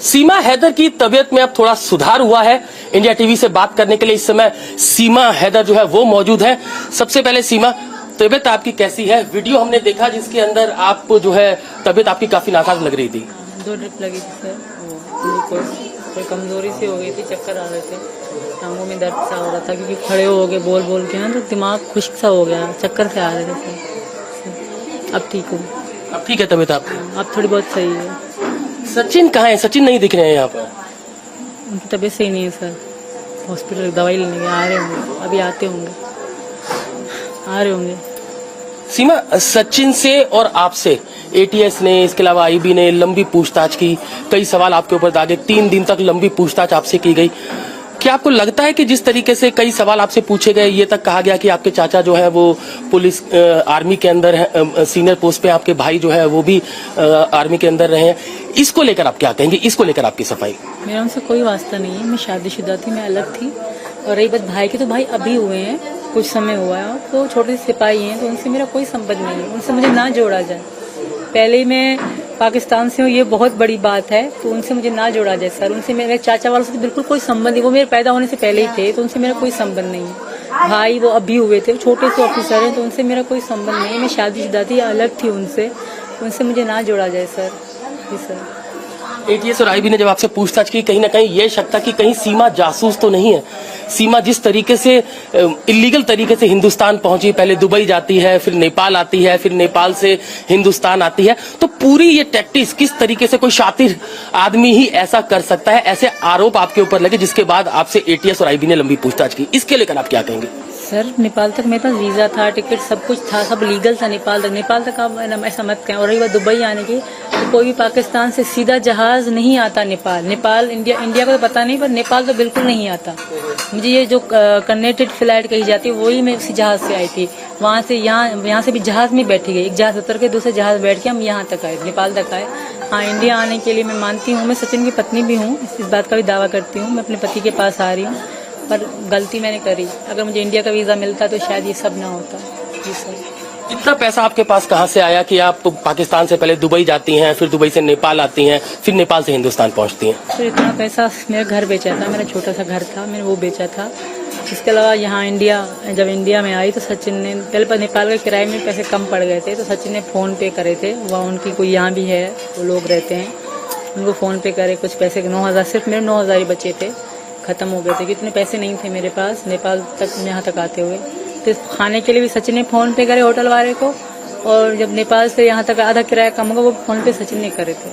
सीमा हैदर की तबीयत में अब थोड़ा सुधार हुआ है। इंडिया टीवी से बात करने के लिए इस समय सीमा हैदर जो है वो मौजूद है। सबसे पहले सीमा, तबीयत आपकी कैसी है? वीडियो हमने देखा जिसके अंदर आप जो है तबीयत आपकी काफी नासाज लग रही थी। 2 ड्रिप लगी थी सर, वो कोई कमजोरी सी हो गई थी, चक्कर आ रहे थे, टांगों में दर्द सा हो रहा था क्योंकि खड़े हो गए बोल बोल के ना, तो दिमाग खुश्क सा हो गया, चक्कर से आ रहे थे सर। अब ठीक हूँ, अब ठीक है तबीयत आपकी? अब थोड़ी बहुत सही है। सचिन कहाँ है? सचिन नहीं दिख रहे हैं यहाँ पर। उनकी तबीयत सही नहीं है सर, हॉस्पिटल दवाई लेने गए, आ रहे होंगे, अभी आते होंगे, आ रहे होंगे। सीमा, सचिन से और आपसे एटीएस ने, इसके अलावा आईबी ने लंबी पूछताछ की, कई सवाल आपके ऊपर दागे, 3 दिन तक लंबी पूछताछ आपसे की गई। क्या आपको लगता है कि जिस तरीके से कई सवाल आपसे पूछे गए, ये तक कहा गया कि आपके चाचा जो है वो पुलिस आर्मी के अंदर है, सीनियर पोस्ट पे, आपके भाई जो है वो भी आर्मी के अंदर रहे हैं, इसको लेकर आप क्या कहेंगे? इसको लेकर आपकी सफाई? मेरा उनसे कोई वास्ता नहीं है, मैं शादीशुदा थी, मैं अलग थी। और रही बात भाई की, तो भाई अभी हुए हैं, कुछ समय हुआ है, तो छोटे से सिपाही हैं, तो उनसे मेरा कोई संबंध नहीं है, उनसे मुझे ना जोड़ा जाए। पहले ही मैं पाकिस्तान से हूँ, ये बहुत बड़ी बात है, तो उनसे मुझे ना जोड़ा जाए सर। उनसे मेरे चाचा वालों से तो बिल्कुल कोई संबंध नहीं, वो मेरे पैदा होने से पहले ही थे, तो उनसे मेरा कोई संबंध नहीं है। भाई वो अभी हुए थे, छोटे से ऑफिसर हैं, तो उनसे मेरा कोई संबंध नहीं है। मैं शादीशुदा थी, अलग थी उनसे, उनसे मुझे ना जोड़ा जाए सर। जी सर। एटीएस और आईबी ने जब आपसे पूछताछ की, कहीं ना कहीं ये शक था कि कहीं सीमा जासूस तो नहीं है। सीमा जिस तरीके से इलीगल तरीके से हिंदुस्तान पहुंची, पहले दुबई जाती है, फिर नेपाल आती है, फिर नेपाल से हिंदुस्तान आती है, तो पूरी ये टैक्टिक्स किस तरीके से कोई शातिर आदमी ही ऐसा कर सकता है? ऐसे आरोप आपके ऊपर लगे जिसके बाद आपसे एटीएस और आईबी ने लंबी पूछताछ की, इसके लेकर आप क्या कहेंगे? सर नेपाल तक मेरे पास वीजा था, टिकट सब कुछ था, सब लीगल था। नेपाल तक आप ऐसा मत कहें। और रही बात दुबई आने की, तो कोई भी पाकिस्तान से सीधा जहाज नहीं आता नेपाल। इंडिया को तो पता नहीं, पर नेपाल तो बिल्कुल नहीं आता। मुझे ये जो कनेक्टेड फ्लाइट कही जाती है, वही मैं उसी जहाज से आई थी। वहाँ से यहाँ से भी जहाज में बैठी गई, एक जहाज उतर के दूसरे जहाज बैठ के हम यहाँ तक आए, नेपाल तक आए। हाँ, इंडिया आने के लिए मैं मानती हूँ, मैं सचिन की पत्नी भी हूँ, इस बात का भी दावा करती हूँ, मैं अपने पति के पास आ रही हूँ, पर गलती मैंने करी। अगर मुझे इंडिया का वीजा मिलता तो शायद ये सब ना होता। जी सर। इतना पैसा आपके पास कहाँ से आया कि आप पाकिस्तान से पहले दुबई जाती हैं, फिर दुबई से नेपाल आती हैं, फिर नेपाल से हिंदुस्तान पहुंचती हैं? तो इतना पैसा, मेरा घर बेचा था, मेरा छोटा सा घर था, मैंने वो बेचा था। इसके अलावा यहाँ जब इंडिया में आई तो सचिन ने, पहले पर नेपाल के किराए में पैसे कम पड़ गए थे, तो सचिन ने फ़ोन पे करे थे। वहाँ उनकी कोई यहाँ भी है, वो लोग रहते हैं, उनको फ़ोन पे करे, कुछ पैसे 9,000, सिर्फ मेरे 9,000 ही बचे थे, खत्म हो गए थे, कितने पैसे नहीं थे मेरे पास नेपाल तक, यहाँ तक आते हुए। तो खाने के लिए भी सचिन ने फ़ोन पे करे होटल वाले को, और जब नेपाल से यहाँ तक आधा किराया कम होगा, वो फ़ोन पे सचिन ने करे थे।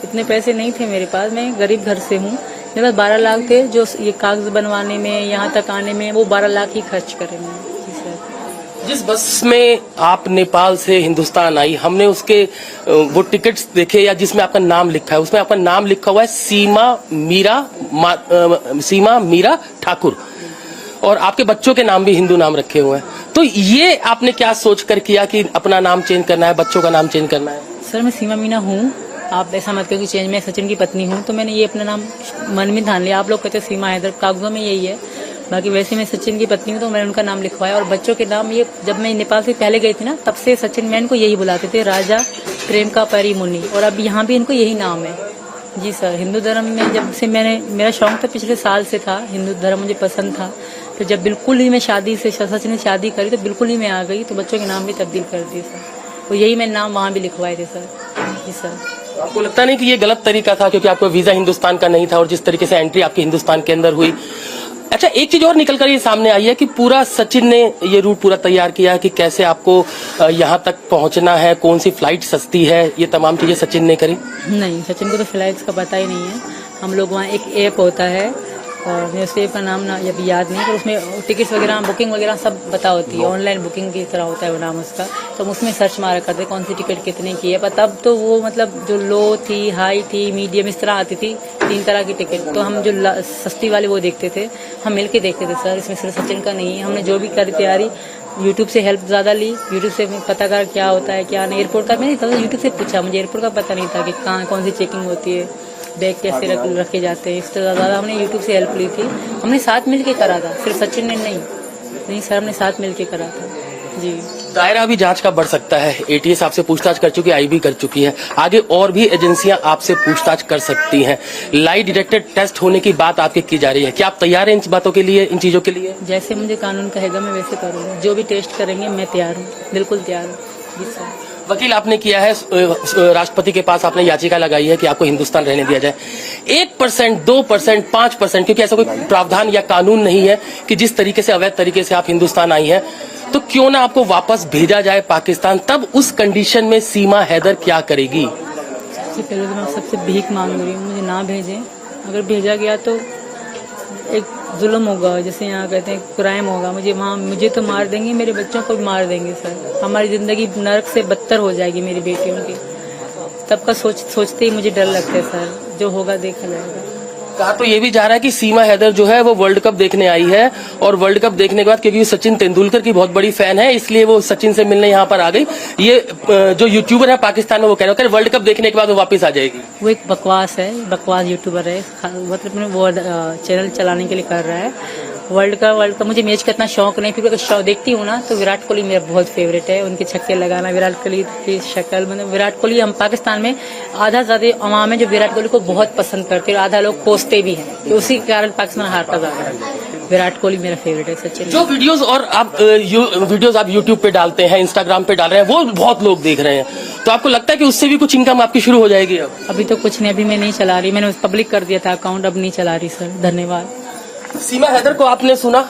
इतने पैसे नहीं थे मेरे पास, मैं गरीब घर से हूँ, मेरे पास 12 लाख थे, जो ये कागज बनवाने में, यहाँ तक आने में, वो 12 लाख ही खर्च करे मैंने। जिस बस में आप नेपाल से हिंदुस्तान आई, हमने उसके वो टिकट्स देखे, या जिसमें आपका नाम लिखा है, उसमें आपका नाम लिखा हुआ है सीमा मीरा ठाकुर, और आपके बच्चों के नाम भी हिंदू नाम रखे हुए हैं। तो ये आपने क्या सोच कर किया कि अपना नाम चेंज करना है, बच्चों का नाम चेंज करना है? सर, मैं सीमा मीना हूँ, आप ऐसा मत कहो कि चेंज, मैं सचिन की पत्नी हूँ, तो मैंने ये अपना नाम मन में ठान लिया। आप लोग कहते सीमा हैदर, कागजों में यही है, बाकी वैसे मैं सचिन की पत्नी हूँ, तो मैंने उनका नाम लिखवाया। और बच्चों के नाम, ये जब मैं नेपाल से पहले गई थी ना, तब से सचिन मैन को यही बुलाते थे, राजा प्रेम का परी मुनि, और अब यहाँ भी इनको यही नाम है। जी सर। हिंदू धर्म में जब से मेरा शौक था, पिछले साल से था, हिंदू धर्म मुझे पसंद था, तो जब बिल्कुल ही मैं सचिन ने शादी करी, तो बिल्कुल ही मैं आ गई, तो बच्चों के नाम भी तब्दील कर दिए सर, तो यही मैंने नाम वहाँ भी लिखवाए थे सर। जी सर। आपको लगता नहीं कि ये गलत तरीका था, क्योंकि आपको वीजा हिंदुस्तान का नहीं था, और जिस तरीके से एंट्री आपकी हिंदुस्तान के अंदर हुई? अच्छा, एक चीज और निकल कर ये सामने आई है कि पूरा सचिन ने ये रूट पूरा तैयार किया कि कैसे आपको यहाँ तक पहुँचना है, कौन सी फ्लाइट सस्ती है, ये तमाम चीजें सचिन ने करी? नहीं, सचिन को तो फ्लाइट्स का पता ही नहीं है। हम लोग वहाँ एक ऐप होता है, और मुझे उस ऐप का नाम ना अभी याद नहीं, पर उसमें टिकट्स वगैरह, बुकिंग वगैरह सब बता होती है, ऑनलाइन बुकिंग की तरह होता है वो नाम उसका। तो हम उसमें सर्च मारा करते कौन सी टिकट कितने की है, पर तब तो वो मतलब जो लो थी, हाई थी, मीडियम, इस तरह आती थी, 3 तरह की टिकट। तो हम जो सस्ती वाली वो देखते थे, हम मिल के देखते थे सर, इसमें सिर्फ सचिन का नहीं है। हमने जो भी करी तैयारी, यूट्यूब से हेल्प ज़्यादा ली, यूट्यूब से पता कर क्या होता है क्या नहीं। एयरपोर्ट का मैंने यूट्यूब से पूछा, मुझे एयरपोर्ट का पता नहीं था कि कहाँ कौन सी चेकिंग होती है, बैग कैसे रखे जाते हैं, इस तरह ज़्यादा हमने यूट्यूब से हेल्प ली थी। हमने साथ मिल के करा था, सिर्फ सचिन ने नहीं सर, हमने साथ मिल के करा था। जी। दायरा भी जांच का बढ़ सकता है। एटीएस आपसे पूछताछ कर चुकी है, आईबी कर चुकी है, आगे और भी एजेंसियां आपसे पूछताछ कर सकती हैं। लाई डिटेक्टर टेस्ट होने की बात आपकी की जा रही है, क्या आप तैयार हैं इन बातों के लिए, इन चीजों के लिए? जैसे मुझे कानून कहेगा मैं वैसे करूँगी, जो भी टेस्ट करेंगे मैं तैयार हूँ, बिल्कुल तैयार हूँ जी सर। वकील आपने किया है, राष्ट्रपति के पास आपने याचिका लगाई है कि आपको हिंदुस्तान रहने दिया जाए। 1%, 2%, 5%, क्योंकि ऐसा कोई प्रावधान या कानून नहीं है कि जिस तरीके से अवैध तरीके से आप हिंदुस्तान आई हैं, तो क्यों ना आपको वापस भेजा जाए पाकिस्तान? तब उस कंडीशन में सीमा हैदर क्या करेगी? सबसे पहले तो मैं सबसे भीख मांग रही हूँ, मुझे ना भेजें। अगर भेजा गया तो एक जुल्म होगा, जैसे यहाँ कहते हैं क्राइम होगा। मुझे तो मार देंगे, मेरे बच्चों को भी मार देंगे सर। हमारी जिंदगी नरक से बदतर हो जाएगी मेरी बेटियों की। तब का सोचते ही मुझे डर लगता है सर, जो होगा देखा जाएगा। कहा तो ये भी जा रहा है कि सीमा हैदर जो है वो वर्ल्ड कप देखने आई है, और वर्ल्ड कप देखने के बाद, क्योंकि सचिन तेंदुलकर की बहुत बड़ी फैन है, इसलिए वो सचिन से मिलने यहाँ पर आ गई। ये जो यूट्यूबर है पाकिस्तान में, वो कह रहे हैं वर्ल्ड कप देखने के बाद वो वापस आ जाएगी। वो एक बकवास है, बकवास यूट्यूबर है, मतलब वो चैनल चलाने के लिए कर रहा है। वर्ल्ड कप मुझे मैच का इतना शौक नहीं, फिर अगर शौक देखती हूँ ना तो विराट कोहली मेरा बहुत फेवरेट है। उनके छक्के लगाना, विराट कोहली की शक्ल, मतलब विराट कोहली, हम पाकिस्तान में आधा ज्यादा अवाम है जो विराट कोहली को बहुत पसंद करते हैं, और आधा लोग कोसते भी हैं, तो उसी के कारण पाकिस्तान हारता ज्यादा है। विराट कोहली मेरा फेवरेट है, सचिन। जो वीडियोस और आप वीडियोस आप यूट्यूब पे डालते हैं, इंस्टाग्राम पे डाल रहे हैं, वो बहुत लोग देख रहे हैं, तो आपको लगता है कि उससे भी कुछ इनकम आपकी शुरू हो जाएगी? अब अभी तो कुछ नहीं, अभी मैं नहीं चला रही, मैंने पब्लिक कर दिया था अकाउंट, अब नहीं चला रही सर। धन्यवाद। सीमा हैदर को आपने सुना?